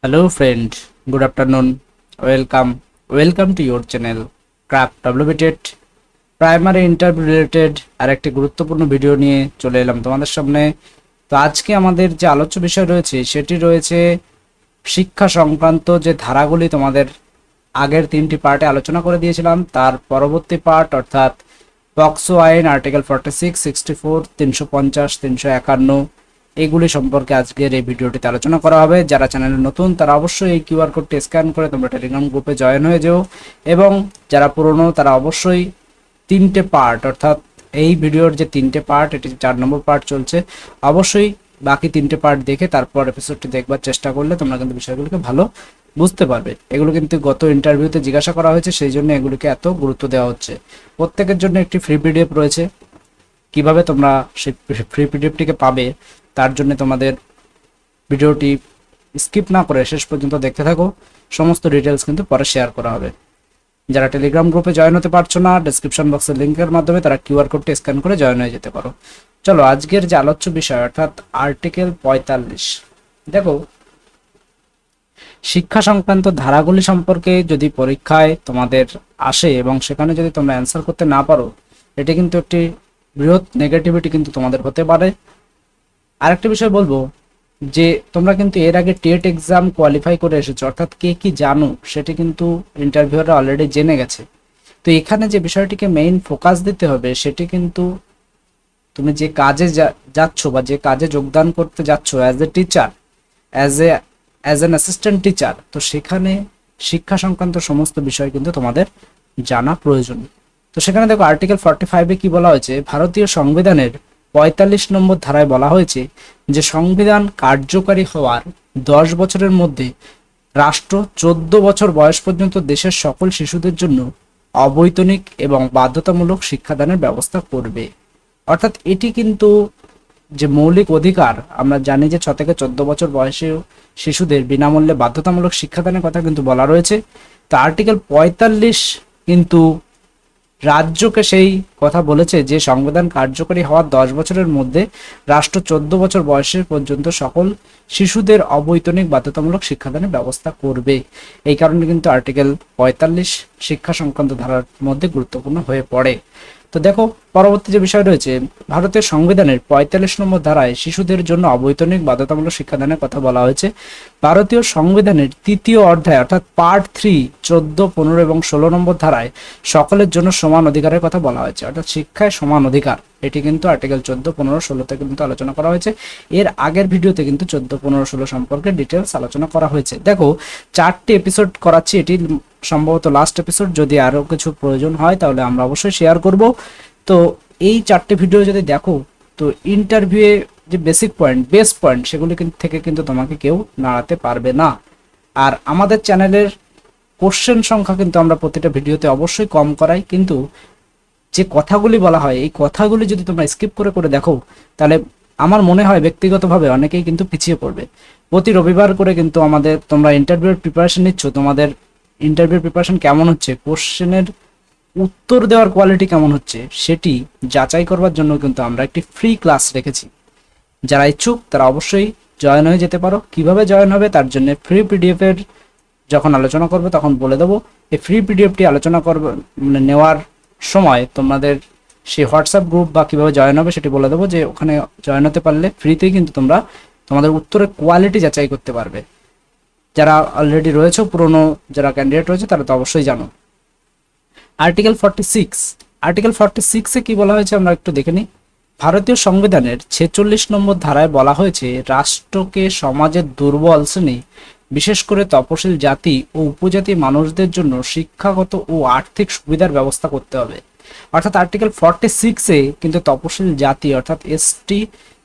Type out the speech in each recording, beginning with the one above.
Hello friend, good afternoon. Welcome to your channel Craft WBTED primary interview related আর একটি গুরুত্বপূর্ণ video নিয়ে চলে এলাম তোমাদের সামনে। তো আজকে আমাদের যে আলোচ্য বিষয় রয়েছে সেটি রয়েছে শিক্ষা সংক্রান্ত যে ধারাগুলি তোমাদের আগের 3টি পার্টে আলোচনা করে দিয়েছিলাম, তার পরবর্তী পার্ট অর্থাৎ পক্সো আইন আর্টিকেল 46, 64, 350, 351 এইগুলি সম্পর্কে আজকের এই ভিডিওটিতে আলোচনা করা হবে। যারা চ্যানেলে নতুন তারা অবশ্যই এই কিউআর কোডটি স্ক্যান করে তোমরা টেলিগ্রাম গ্রুপে জয়েন হয়ে যেও, এবং যারা পুরনো তারা অবশ্যই 3টে পার্ট অর্থাৎ এই ভিডিওর যে 3টে পার্ট, এটি 4 নম্বর পার্ট চলছে, অবশ্যই বাকি 3টে পার্ট দেখে তারপর এপিসোডটি দেখবার চেষ্টা করলে তোমরা কিন্তু বিষয়গুলোকে ভালো বুঝতে পারবে। এগুলো কিন্তু গত ইন্টারভিউতে জিজ্ঞাসা করা হয়েছে, সেই জন্য এগুলিকে এত গুরুত্ব দেওয়া হচ্ছে। প্রত্যেকের জন্য একটি ফ্রি পিডিএফ রয়েছে, কিভাবে তোমরা সেই ফ্রি পিডিএফটিকে পাবে তার জন্য তোমাদের ভিডিওটি স্কিপ না করে শেষ পর্যন্ত দেখতে থাকো। সমস্ত ডিটেলস কিন্তু পরে শেয়ার করা হবে। যারা টেলিগ্রাম গ্রুপে জয়েন হতে পারছো না, ডেসক্রিপশন বক্সের লিঙ্কের মাধ্যমে তারা কিউআর কোডটি স্ক্যান করে জয়েন হয়ে যেতে পারো। চলো আজকের যে আলোচ্য বিষয় অর্থাৎ আর্টিকেল 45, দেখো শিক্ষা সংক্রান্ত ধারাগুলি সম্পর্কে যদি পরীক্ষায় তোমাদের আসে এবং সেখানে যদি তোমরা অ্যান্সার করতে না পারো, এটি কিন্তু একটি বৃহৎ নেগেটিভিটি কিন্তু তোমাদের হতে পারে। আরেকটা বিষয় বলবো যে তোমরা কিন্তু এর আগে টেট এক্সাম কোয়ালিফাই করে এসেছো, অর্থাৎ কে কি জানো সেটি কিন্তু ইন্টারভিউয়াররা অলরেডি জেনে গেছে। তো এখানে যে বিষয়টিকে মেইন ফোকাস দিতে হবে সেটি কিন্তু তুমি যে কাজে যাচ্ছ বা যে কাজে যোগদান করতে যাচ্ছ as a teacher, as an assistant teacher, তো সেখানে শিক্ষা সংক্রান্ত সমস্ত বিষয় কিন্তু তোমাদের জানা প্রয়োজন। তো সেখানে দেখো আর্টিকেল 45-এ কি বলা হয়েছে, ভারতীয় সংবিধানের 45 নম্বর ধারায় বলা হয়েছে যে সংবিধান কার্যকারী হওয়ার 10 বছরের মধ্যে রাষ্ট্র 14 বছর বয়স পর্যন্ত দেশের সকল শিশুদের জন্য অবৈতনিক এবং বাধ্যতামূলক শিক্ষাদানের ব্যবস্থা করবে। অর্থাৎ এটি কিন্তু যে মৌলিক অধিকার, আমরা জানি যে 6 থেকে 14 বছর বয়সী শিশুদের বিনামূল্যে বাধ্যতামূলক শিক্ষাদানের কথা কিন্তু বলা রয়েছে। তো আর্টিকেল 45 কিন্তু রাজ্যকে সেই কথা বলেছে যে সংবিধান কার্যকরী হওয়ার 10 বছরের মধ্যে রাষ্ট্র 14 বছর বয়সের পর্যন্ত সকল শিশুদের অবৈতনিক বাধ্যতামূলক শিক্ষাদানের ব্যবস্থা করবে। এই কারণে কিন্তু আর্টিকেল 45 শিক্ষা সংক্রান্ত ধারার মধ্যে গুরুত্বপূর্ণ হয়ে পড়ে। তো দেখো পরবর্তী যে বিষয় রয়েছে, ভারতের সংবিধানের 45 নম্বর ধারায় শিশুদের জন্য অবৈতনিক বাধ্যতামূলক শিক্ষাদানের কথা বলা হয়েছে। ভারতীয় সংবিধানের 3য় অধ্যায় অর্থাৎ পার্ট 3, 14, 15 এবং 16 নম্বর ধারায় সকলের জন্য সমান অধিকারের কথা বলা হয়েছে, অর্থাৎ শিক্ষায় সমান অধিকার। এটি কিন্তু আর্টিকেল 14, 15, 16-তে কিন্তু আলোচনা করা হয়েছে। এর আগের ভিডিওতে কিন্তু 14, 15, 16 সম্পর্কে ডিটেলস আলোচনা করা হয়েছে। দেখো 4টি এপিসোড করাচ্ছি, এটি সম্ভবত লাস্ট এপিসোড। যদি আরও কিছু প্রয়োজন হয় তাহলে আমরা অবশ্যই শেয়ার করব। তো এই 4টে ভিডিও যদি দেখো, তো ইন্টারভিউয়ে যে বেসিক পয়েন্ট, বেস্ট পয়েন্ট, সেগুলি থেকে কিন্তু তোমাকে কেউ নাড়াতে পারবে না। আর আমাদের চ্যানেলের কোশ্চেন সংখ্যা কিন্তু আমরা প্রতিটা ভিডিওতে অবশ্যই কম করাই, কিন্তু যে কথাগুলি বলা হয় এই কথাগুলি যদি তোমরা স্কিপ করে করে দেখো, তাহলে আমার মনে হয় ব্যক্তিগতভাবে অনেকেই কিন্তু পিছিয়ে পড়বে। প্রতি রবিবার করে কিন্তু আমাদের তোমরা ইন্টারভিউর প্রিপারেশন নিচ্ছ, তোমাদের ইন্টারভিউর প্রিপারেশন কেমন হচ্ছে, কোশ্চেনের উত্তর দেওয়ার কোয়ালিটি কেমন হচ্ছে, সেটি যাচাই করবার জন্য কিন্তু আমরা একটি ফ্রি ক্লাস রেখেছি। যারা ইচ্ছুক তারা অবশ্যই জয়েন হয়ে যেতে পারো। কিভাবে জয়েন হবে তার জন্য ফ্রি পিডিএফ এর যখন আলোচনা করবে তখন বলে দেবো। এই ফ্রি পিডিএফটি আলোচনা করবে নেওয়ার সময় তোমাদের সেই হোয়াটসঅ্যাপ গ্রুপ বা কিভাবে জয়েন হবে সেটি বলে দেবো, যে ওখানে জয়েন হতে পারলে ফ্রিতেই কিন্তু তোমরা তোমাদের উত্তরের কোয়ালিটি যাচাই করতে পারবে। যারা অলরেডি রয়েছে, পুরনো যারা ক্যান্ডিডেট রয়েছে তারা তো অবশ্যই জানো। আর্টিকেল 46-এ কি বলা হয়েছে আমরা একটু দেখে নিই। ভারতীয় সংবিধানের 46 নম্বর ধারায় বলা হয়েছে রাষ্ট্রকে সমাজের দুর্বল শ্রেণী, বিশেষ করে তপশিল জাতি ও উপজাতি মানুষদের জন্য শিক্ষাগত ও আর্থিক সুবিধার ব্যবস্থা করতে হবে। অর্থাৎ আর্টিকেল 46-এ কিন্তু তপশিল জাতি অর্থাৎ এসটি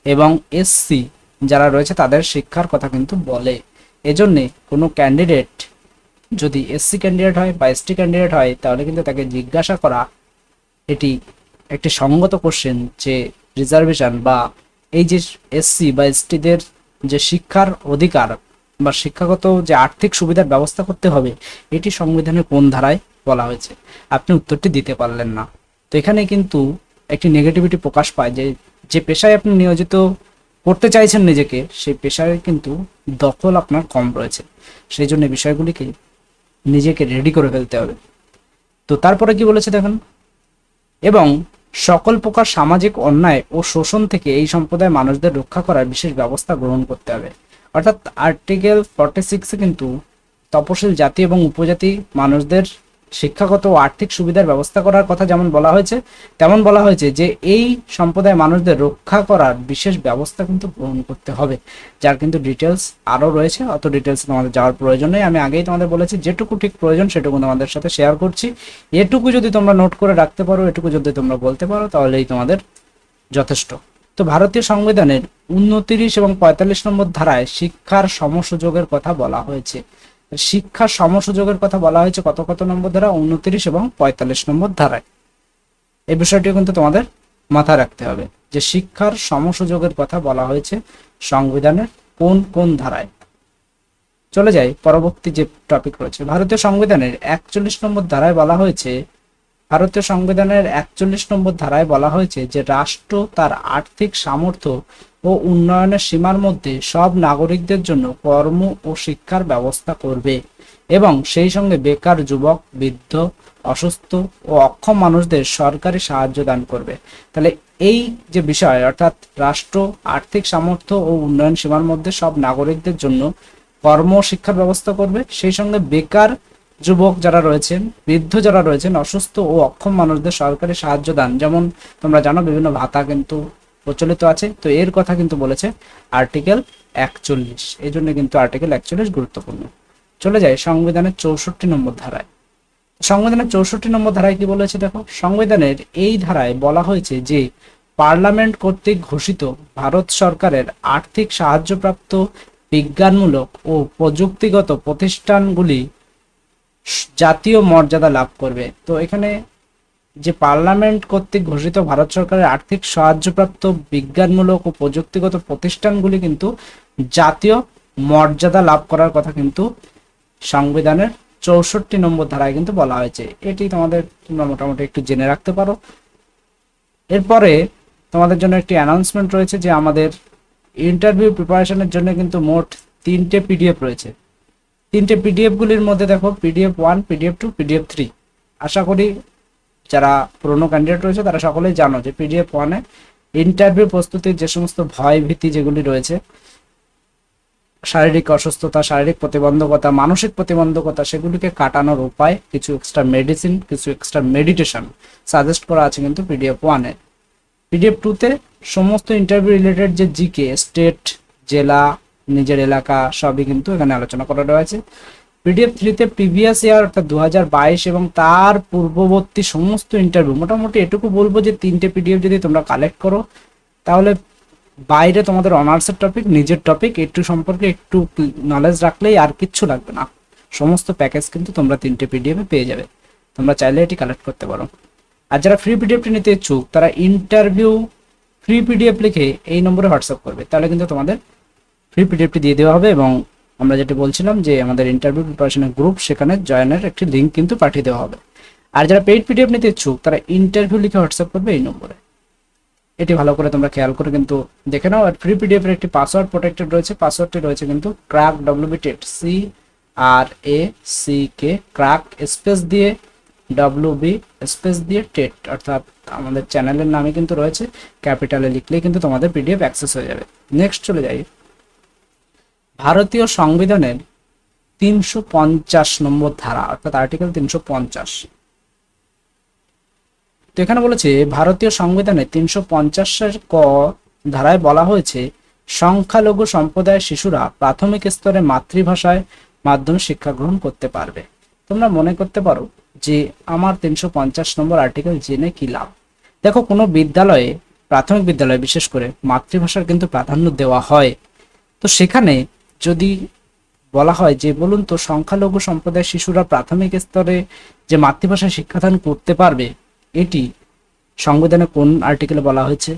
এবং এসসি যারা রয়েছে তাদের শিক্ষার কথা কিন্তু বলে। এজন্যে কোনো ক্যান্ডিডেট যদি এসসি ক্যান্ডিডেট হয় বা এসটি ক্যান্ডিডেট হয় তাহলে কিন্তু তাকে জিজ্ঞাসা করা এটি একটি সঙ্গত কোশ্চেন যে রিজার্ভেশন বা এই যে এসসি বা এসটিদের যে শিক্ষার অধিকার বা শিক্ষাগত যে আর্থিক সুবিধার ব্যবস্থা করতে হবে, এটি সংবিধানের কোন ধারায় বলা হয়েছে। আপনি উত্তরটি দিতে পারলেন না, তো এখানে কিন্তু একটি নেগেটিভিটি প্রকাশ পায় যে যে পেশায় আপনি নিয়োজিত করতে চাইছেন নিজেকে, সেই পেশায় কিন্তু দখল আপনার কম রয়েছে। সেই জন্য বিষয়গুলিকে নিজেকে রেডি করে ফেলতে হবে। তো তারপরে কি বলেছে দেখেন, এবং সকল প্রকার সামাজিক অন্যায় ও শোষণ থেকে এই সম্প্রদায়ের মানুষদের রক্ষা করার বিশেষ ব্যবস্থা গ্রহণ করতে হবে। অর্থাৎ আর্টিকেল 46-এ কিন্তু তপশিল জাতি এবং উপজাতি মানুষদের শিক্ষাগত ও আর্থিক সুবিধার ব্যবস্থা করার কথা যেমন বলা হয়েছে, তেমন বলা হয়েছে যে এই সম্প্রদায়ের মানুষদের রক্ষা করার বিশেষ ব্যবস্থা কিন্তু গ্রহণ করতে হবে, যার কিন্তু ডিটেলস আরও রয়েছে। অত ডিটেলস তোমাদের যাওয়ার প্রয়োজন নেই, আমি আগেই তোমাদের বলেছি যেটুকু ঠিক প্রয়োজন সেটুকু তোমাদের সাথে শেয়ার করছি। এটুকু যদি তোমরা নোট করে রাখতে পারো, এটুকু যদি তোমরা বলতে পারো, তাহলেই তোমাদের যথেষ্ট। তো ভারতীয় সংবিধানের 29 এবং 45 নম্বর ধারায় শিক্ষার সমসুযোগের কথা বলা হয়েছে। শিক্ষার সমসুযোগের কথা বলা হয়েছে কত কত নম্বর ধারা? 29 এবং 45 নম্বর ধারায়। এই বিষয়টিও কিন্তু তোমাদের মাথায় রাখতে হবে যে শিক্ষার সমসুযোগের কথা বলা হয়েছে সংবিধানের কোন কোন ধারায়। চলে যাই পরবর্তী যে টপিক রয়েছে, ভারতীয় সংবিধানের 41 নম্বর ধারায় বলা হয়েছে, ভারতীয় সংবিধানের 41 নম্বর ধারায় বলা হয়েছে যে রাষ্ট্র তার আর্থিক সামর্থ্য ও উন্নয়নের সীমার মধ্যে সব নাগরিকদের জন্য কর্ম ও শিক্ষার ব্যবস্থা করবে এবং সেই সঙ্গে বেকার, যুবক, বৃদ্ধ, অসুস্থ ও অক্ষম মানুষদের সরকারি সাহায্য দান করবে। তাহলে এই যে বিষয়, অর্থাৎ রাষ্ট্র আর্থিক সামর্থ্য ও উন্নয়ন সীমার মধ্যে সব নাগরিকদের জন্য কর্ম ও শিক্ষার ব্যবস্থা করবে, সেই সঙ্গে বেকার, যুবক যারা রয়েছেন, বৃদ্ধ যারা রয়েছেন, অসুস্থ ও অক্ষম মানুষদের সরকারি সাহায্য দান, যেমন তোমরা জানো বিভিন্ন ভাতা কিন্তু প্রচলিত আছে, তো এর কথা কিন্তু বলেছে আর্টিকেল 41। এই জন্য কিন্তু আর্টিকেল 41 গুরুত্বপূর্ণ। চলে যায় সংবিধানের 64 নম্বর ধারায়। সংবিধানের 64 নম্বর ধারায় কি বলেছে দেখো, সংবিধানের এই ধারায় বলা হয়েছে যে পার্লামেন্ট কর্তৃক ঘোষিত ভারত সরকারের আর্থিক সাহায্যপ্রাপ্ত বিজ্ঞানমূলক ও প্রযুক্তিগত প্রতিষ্ঠানগুলি জাতীয় মর্যাদা লাভ করবে। তো এখানে যে পার্লামেন্ট কর্তৃক ঘোষিত ভারত সরকারের আর্থিক সাহায্যপ্রাপ্ত বিজ্ঞানমূলক ও প্রযুক্তিগত প্রতিষ্ঠানগুলি কিন্তু জাতীয় মর্যাদা লাভ করার কথা কিন্তু সংবিধানের 64 নম্বর ধারায় কিন্তু বলা হয়েছে। এটি তোমাদের তোমরা মোটামুটি একটু জেনে রাখতে পারো। এরপরে তোমাদের জন্য একটি অ্যানাউন্সমেন্ট রয়েছে যে আমাদের ইন্টারভিউ প্রিপারেশনের জন্য কিন্তু মোট 3টে পিডিএফ রয়েছে। 3টে পিডিএফ গুলির মধ্যে দেখো পিডিএফ 1, পিডিএফ 2, পিডিএফ 3। আশা করি যারা পুরনো ক্যান্ডিডেট রয়েছে তারা সকলেই জানো যে পিডিএফ 1-এ ইন্টারভিউ প্রস্তুতির যে সমস্ত ভয় ভীতি যেগুলি রয়েছে, শারীরিক অসুস্থতা, শারীরিক প্রতিবন্ধকতা, মানসিক প্রতিবন্ধকতা, সেগুলিকে কাটানোর উপায়, কিছু এক্সট্রা মেডিসিন, কিছু এক্সট্রা মেডিটেশন সাজেস্ট করা আছে কিন্তু পিডিএফ 1-এ। পিডিএফ 2-তে সমস্ত ইন্টারভিউ রিলেটেড যে জিকে, স্টেট, জেলা, নিজের এলাকা সবই কিন্তু এখানে আলোচনা করা রয়েছে। পিডিএফ 3-তে প্রিভিয়াস ইয়ার অর্থাৎ 2022 এবং তার পূর্ববর্তী সমস্ত ইন্টারভিউ, মোটামুটি এটুকু বলবো যে 3টে পিডিএফ যদি তোমরা কালেক্ট করো তাহলে বাইরে তোমাদের অনার্সের টপিক, নিজের টপিক একটু সম্পর্কে একটু নলেজ রাখলেই আর কিচ্ছু লাগবে না, সমস্ত প্যাকেজ কিন্তু তোমরা 3টে পিডিএফে পেয়ে যাবে। তোমরা চাইলে এটি কালেক্ট করতে পারো। আর যারা ফ্রি পিডিএফটি নিতে ইচ্ছুক তারা ইন্টারভিউ ফ্রি পিডিএফ লিখে এই নম্বরে হোয়াটসঅ্যাপ করবে, তাহলে কিন্তু তোমাদের ফ্রি পিডিএফটি দিয়ে দেওয়া হবে এবং আমরা যেটা বলছিলাম যে আমাদের ইন্টারভিউ প্রিপারেশনের গ্রুপ, সেখানে জয়েনের একটি লিঙ্ক কিন্তু পাঠিয়ে দেওয়া হবে। আর যারা পেইড পিডিএফ নিতে ইচ্ছুক তারা ইন্টারভিউ লিখে হোয়াটসঅ্যাপ করবে এই নম্বরে। এটি ভালো করে তোমরা খেয়াল করে কিন্তু দেখে নাও। আর ফ্রি পিডিএফ এর একটি পাসওয়ার্ড প্রোটেক্টেড রয়েছে, পাসওয়ার্ডটি রয়েছে কিন্তু crack WB-TET, CRACK, crack space দিয়ে WB স্পেস দিয়ে টেট, অর্থাৎ আমাদের চ্যানেলের নামে কিন্তু রয়েছে, ক্যাপিটালে লিখলেই কিন্তু তোমাদের পিডিএফ অ্যাক্সেস হয়ে যাবে। নেক্সট চলে যাই ভারতীয় সংবিধানের 350 নম্বর ধারা, অর্থাৎ আর্টিকেল 350। তো এখানে বলেছে ভারতীয় সংবিধানে 350-এর ক ধারায় বলা হয়েছে সংখ্যালঘু সম্প্রদায়ের শিশুরা প্রাথমিক স্তরে মাতৃভাষায় মাধ্যমে শিক্ষা গ্রহণ করতে পারবে। তোমরা মনে করতে পারো যে আমার 350 নম্বর আর্টিকেল জেনে কি লাভ। দেখো, কোনো বিদ্যালয়ে, প্রাথমিক বিদ্যালয়ে বিশেষ করে মাতৃভাষার কিন্তু প্রাধান্য দেওয়া হয়। তো সেখানে যদি বলা হয় যে বলুন তো সংখ্যালঘু সম্প্রদায়ের শিশুরা প্রাথমিক স্তরে যে মাতৃভাষায় শিক্ষাদান করতে পারবে, এটি সংবিধানে কোন আর্টিকেলে বলা হয়েছে?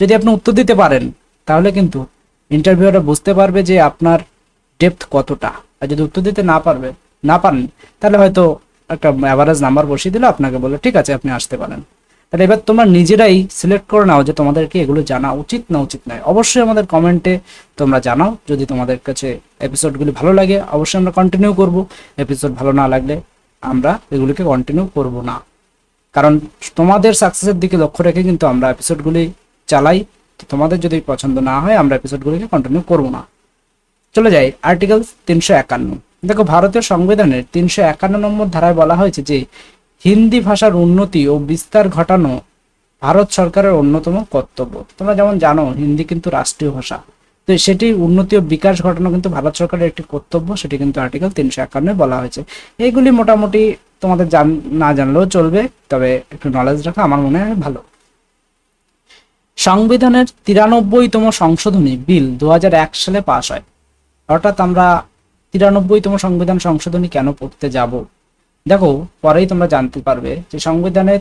যদি আপনি উত্তর দিতে পারেন তাহলে কিন্তু ইন্টারভিউয়াররা বুঝতে পারবে যে আপনার ডেপথ কতটা। আর যদি উত্তর দিতে না পারেন তাহলে হয়তো একটা অ্যাভারেজ নাম্বার বসিয়ে দিলে আপনাকে বলে ঠিক আছে আপনি আসতে পারেন। তাহলে এবার তোমরা নিজেরাই সিলেক্ট করে নাও যে তোমাদেরকে এগুলো জানা উচিত না উচিত নয়। অবশ্যই আমাদের কমেন্টে তোমরা জানাও, যদি তোমাদের কাছে এপিসোডগুলি ভালো লাগে অবশ্যই আমরা কন্টিনিউ করব, এপিসোড ভালো না লাগলে আমরা এগুলিকে কন্টিনিউ করব না, কারণ তোমাদের সাকসেসের দিকে লক্ষ্য রেখে কিন্তু আমরা এপিসোডগুলি চালাই। তো তোমাদের যদি পছন্দ না হয় আমরা এপিসোডগুলিকে কন্টিনিউ করব না। চলে যাই আর্টিকেল 351। দেখো, ভারতীয় সংবিধানের 351 নম্বর ধারায় বলা হয়েছে যে হিন্দি ভাষার উন্নতি ও বিস্তার ঘটানো ভারত সরকারের অন্যতম কর্তব্য। তোমরা যেমন জানো হিন্দি কিন্তু রাষ্ট্রীয় ভাষা, তো সেটি উন্নতি ও বিকাশ ঘটানো কিন্তু ভারত সরকারের একটি কর্তব্য, সেটি কিন্তু আর্টিকেল 351 বলা হয়েছে। এইগুলি মোটামুটি তোমাদের না জানলেও চলবে, তবে একটু নলেজ রাখা আমার মনে হয় ভালো। সংবিধানের 93তম সংশোধনী বিল 2001 সালে পাশ হয়। অর্থাৎ আমরা 93তম সংবিধান সংশোধনী কেন পড়তে যাব, দেখো পরেই তোমরা জানতে পারবে যে সংবিধানের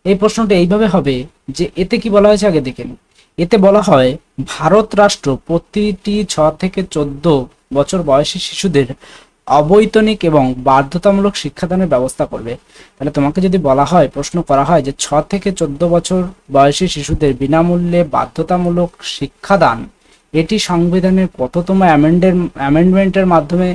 এই প্রশ্নটা এইভাবে হবে যে এতে কি বলা হয়েছে আগে দেখে নিই। এতে বলা হয় ভারত রাষ্ট্র প্রতিটি 6 থেকে 14 বছর বয়সী শিশুদের অবৈতনিক এবং বাধ্যতামূলক শিক্ষাদানের ব্যবস্থা করবে। তাহলে তোমাকে যদি বলা হয়, প্রশ্ন করা হয় যে 6 থেকে 14 বছর বয়সী শিশুদের বিনামূল্যে বাধ্যতামূলক শিক্ষাদান, এটি সংবিধানের কততম অ্যামেন্ডমেন্টের মাধ্যমে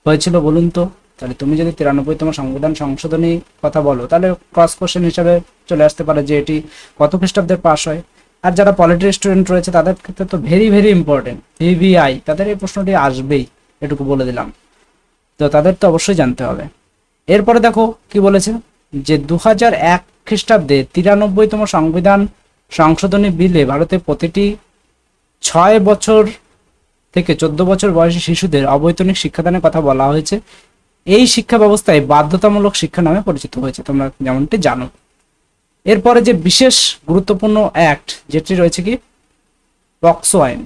হয়েছিল বলুন তো। তাহলে তুমি যদি 93তম সংবিধান সংশোধনী কথা বলো তাহলে ক্রস কোশ্চেন হিসাবে চলে আসতে পারে যে এটি কত খ্রিস্টাব্দের পাস হয়। আর যারা পলিটি স্টুডেন্ট রয়েছে তাদের ক্ষেত্রে তো ভেরি ভেরি ইম্পর্টেন্ট, ভিভিআই, তাদের এই প্রশ্নটি আসবেই, এটুকু বলে দিলাম। তো তাদের তো অবশ্যই জানতে হবে। এরপরে দেখো কি বলেছে যে 2001 খ্রিস্টাব্দে 93তম সংবিধান সংশোধনী বিলে ভারতে প্রতিটি 6 বছর থেকে 14 বছর বয়সী শিশুদের অবৈতনিক শিক্ষাদানের কথা বলা হয়েছে। এই শিক্ষা ব্যবস্থায় বাধ্যতামূলক শিক্ষা নামে পরিচিত হয়েছে, তোমরা যেমনটি জানো। এরপরে যে বিশেষ গুরুত্বপূর্ণ অ্যাক্ট যেটি রয়েছে কি পক্সো আইন।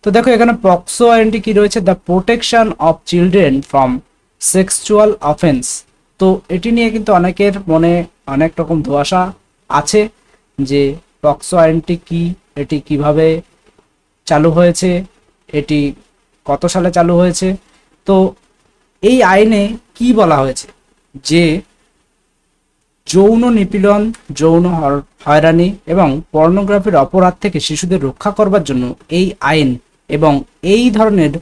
তো দেখো এখানে পক্সো আইনটি কি রয়েছে, the protection of children from sexual offence. তো এটি নিয়ে কিন্তু অনেকের মনে অনেক রকম ধোঁয়াশা আছে যে পক্সো আইনটি কি, এটি কিভাবে চালু হয়েছে, এটি কত সালে চালু হয়েছে। তো এই আইনে কি বলা হয়েছে যে যৌন নিপীড়ন, যৌন হয়রানি এবং পর্নোগ্রাফির অপরাধ থেকে শিশুদের রক্ষা করবার জন্য এই আইন এবং এই ধরনের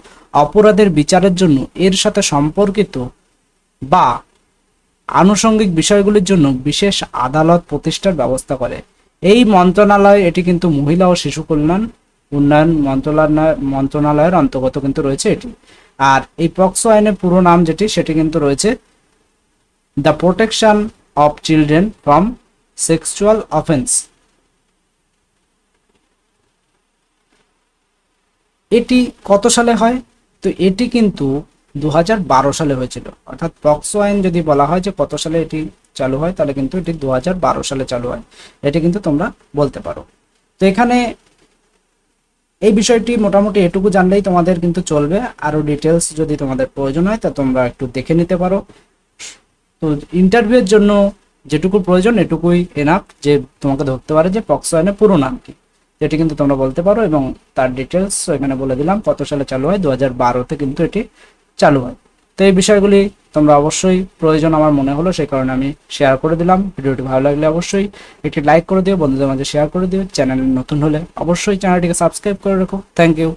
অপরাধের বিচারের জন্য এর সাথে সম্পর্কিত বা আনুষঙ্গিক বিষয়গুলির জন্য বিশেষ আদালত প্রতিষ্ঠার ব্যবস্থা করে। এই মন্ত্রণালয়, এটি কিন্তু মহিলা ও শিশু কল্যাণ উন্নয়ন মন্ত্রণালয়ের অন্তর্গত কিন্তু রয়েছে এটি। আর এই পক্সো আইনের পুরো নাম যেটি সেটি কিন্তু রয়েছে the protection of children from sexual offence. এটি কত সালে হয়, তো এটি কিন্তু 2012 সালে হয়েছিল। অর্থাৎ পক্সো আইন যদি বলা হয় যে কত সালে এটি চালু হয় তাহলে কিন্তু এটি 2012 সালে চালু হয়, এটি কিন্তু তোমরা বলতে পারো। তো এখানে এই বিষয়টি মোটামুটি এটুকু জানলেই তোমাদের কিন্তু চলবে। আরো ডিটেলস যদি তোমাদের প্রয়োজন হয় তা তোমরা একটু দেখে নিতে পারো। তো ইন্টারভিউয়ের জন্য যেটুকু প্রয়োজন এটুকুই এনাফ, যে তোমাকে ধরতে পারে যে পক্সো আইনের পুরো নাম কি, যেটি কিন্তু তোমরা বলতে পারো। এবং তার ডিটেলস এখানে বলে দিলাম, কত সালে চালু হয়, 2012-তে কিন্তু এটি চালু হয়। তো এই বিষয়গুলি তোমরা অবশ্যই প্রয়োজন আমার মনে হলো, সেই কারণে আমি শেয়ার করে দিলাম। ভিডিওটি ভালো লাগলে অবশ্যই একটি লাইক করে দিও, বন্ধুদের মাঝে শেয়ার করে দিও। চ্যানেলে নতুন হলে অবশ্যই চ্যানেলটিকে সাবস্ক্রাইব করে রাখো। Thank you.